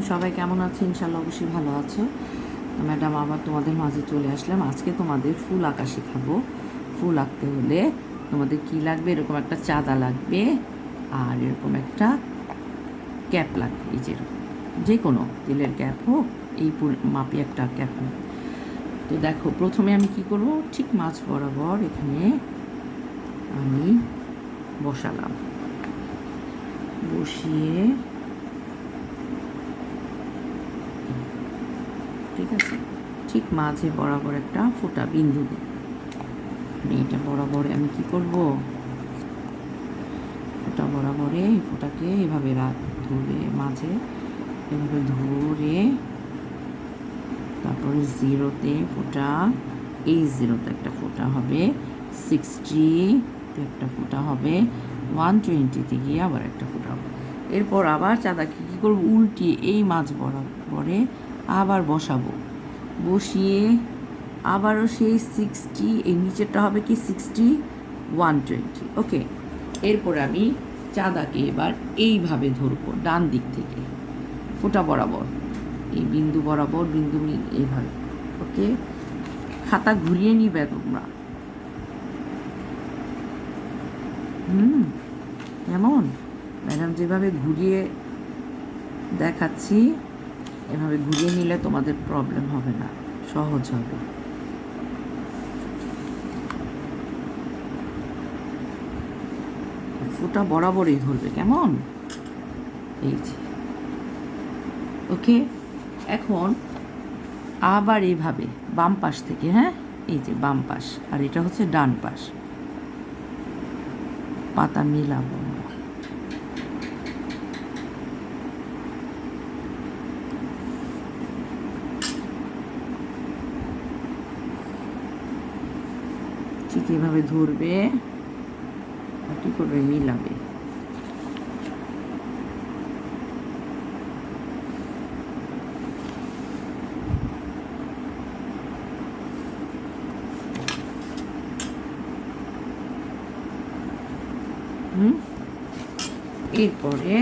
সবাই কেমন আছে? ইনশাল্লাহ অবশ্যই ভালো আছো। তো ম্যাডাম আবার তোমাদের মাঝে চলে আসলাম। আজকে তোমাদের ফুল আঁকা শেখাবো। ফুল আঁকতে হলে তোমাদের কি লাগবে? এরকম একটা চাঁদা লাগবে, আর এরকম একটা ক্যাপ লাগবে। এই যে কোনো তেলের ক্যাপ হোক, এই মাপে একটা ক্যাপ হোক। তো দেখো, প্রথমে আমি কি করব, ঠিক মাছ বরাবর এখানে আমি বসালাম। বসিয়ে ঠিক আছে, ঠিক মাঝে বরাবর একটা ফোঁটা বিন্দু দিই। এটা বরাবর আমি কি করব, ফোঁটা বরাবরে এই ফোঁটাকে এভাবে ধরে মাঝে এভাবে ধরে, তারপরে জিরোতে ফোঁটা, এই জিরোতে একটা ফোঁটা হবে, 60-তে একটা ফোঁটা হবে, 120-তে গিয়ে আবার একটা ফোঁটা হবে। এরপর আবার চাঁদাকে কী করবো, উল্টিয়ে এই মাছ বরাবরে আবার বসাবো। বসিয়ে আবারও সেই 60, এই নিচেরটা হবে কি 60, 120। ওকে, এরপর আমি চাঁদাকে এবার এইভাবে ধরবো ডান দিক থেকে, ফোঁটা বরাবর, এই বিন্দু বরাবর, বিন্দু এইভাবে। ওকে, খাতা ঘুরিয়ে নিবে তোমরা। যেমন ম্যাডাম যেভাবে ঘুরিয়ে দেখাচ্ছি, এভাবে ঘুরিয়ে নিলে তোমাদের প্রবলেম হবে না, সহজ হবে। ফোঁটা বরাবরই ধরবে, কেমন? এই যে ওকে। এখন আবার এইভাবে বাম পাশ থেকে, হ্যাঁ, এই যে বাম পাশ, আর এটা হচ্ছে ডান পাশ, পাতা মিলাবো আমরা। ঠিক এভাবে ধরবে আর কি করবে, মিলাবে। এরপরে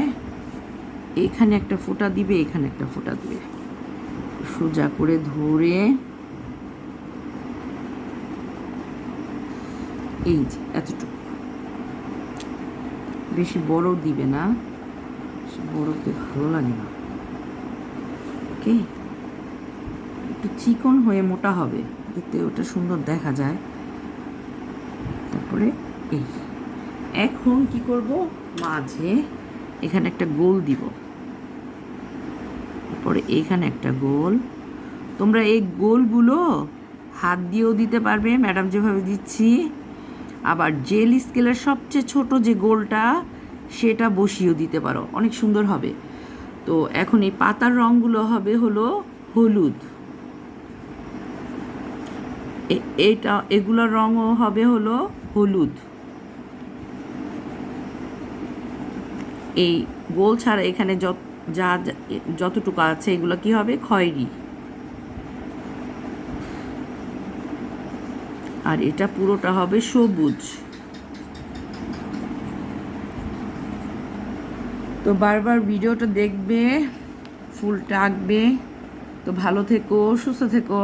এখানে একটা ফোঁটা দিবে, এখানে একটা ফোঁটা দিবে, সোজা করে ধরে এই যে এতটুকু, বেশি বড় দিবে না, বড়তে ভালো লাগে না। ওকে, একটু চিকন হয়ে মোটা হবে, দেখতে ওটা সুন্দর দেখা যায়। তারপরে এই এখন কি করব, মাঝে এখানে একটা গোল দিব, তারপরে এখানে একটা গোল। তোমরা এই গোলগুলো হাত দিয়েও দিতে পারবে, ম্যাডাম যেভাবে দিচ্ছি। আবার জেল স্কেলের সবচেয়ে ছোট যে গোলটা, সেটা বসিয়েও দিতে পারো, অনেক সুন্দর হবে। তো এখন এই পাতার রঙগুলো হবে হলো হলুদ, এগুলোর রঙও হবে হলো হলুদ। এই গোল ছাড়া এখানে যতটুকু আছে এগুলো কি হবে, খয়েরি। আর এটা পুরোটা হবে সবুজ। তো বারবার ভিডিওটা দেখবে, ফুলটা আঁকবে। তো ভালো থেকো, সুস্থ থেকো।